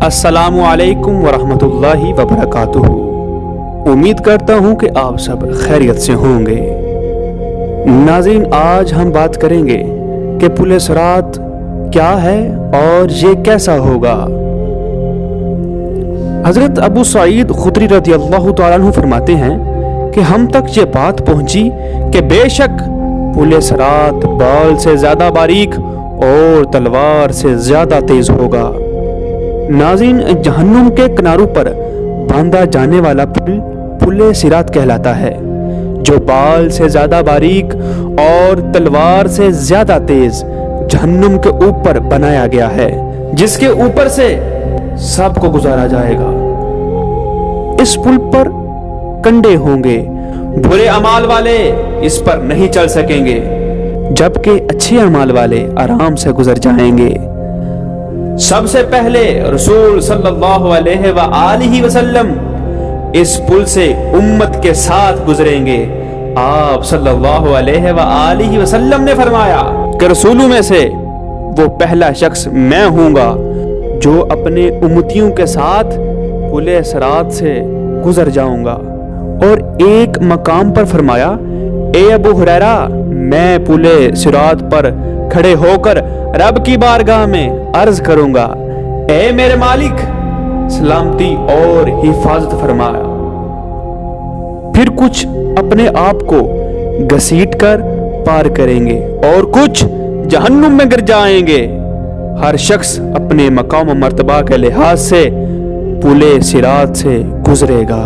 अस्सलामु अलैकुम वरहमतुल्लाहि वबरकातुहू। उम्मीद करता हूँ कि आप सब खैरियत से होंगे। नाज़रीन, आज हम बात करेंगे कि पुल सिरात क्या है और ये कैसा होगा। हज़रत अबू सईद खुदरी रज़ियल्लाहु तआला अन्हु फरमाते हैं कि हम तक ये बात पहुंची कि बेशक पुल सिरात बाल से ज़्यादा बारीक और तलवार से ज़्यादा तेज़ होगा। नाज़रीन, जहन्नुम के किनारों पर बांधा जाने वाला पुल पुल सिरात कहलाता है, जो बाल से ज़्यादा बारीक और तलवार से ज़्यादा तेज़ जहन्नुम के ऊपर बनाया गया है, जिसके ऊपर से सबको गुजारा जाएगा। इस पुल पर कंडे होंगे, बुरे अमाल वाले इस पर नहीं चल सकेंगे, जबकि अच्छे अमाल वाले आराम से गुजर जाएंगे। सबसे पहले रसूल सल्लल्लाहु अलैहि वसल्लम इस पुल से उम्मत के साथ गुजरेंगे। आप सल्लल्लाहु अलैहि वसल्लम ने फरमाया कि रसूलों में से वो पहला शख्स मैं हूँगा जो अपने उम्मतियों के साथ पुल सिरात से गुजर जाऊंगा। और एक मकाम पर फरमाया, ए अबू हुरैरा, मैं पुल सिरात पर खड़े होकर रब की बारगाह में अर्ज करूंगा, ए मेरे मालिक, सलामती और हिफाजत फरमाया। फिर कुछ अपने आप को घसीट कर पार करेंगे और कुछ जहन्नुम में गिर जाएंगे। हर शख्स अपने मकाम मर्तबा के लिहाज से पुल सिरात से गुजरेगा।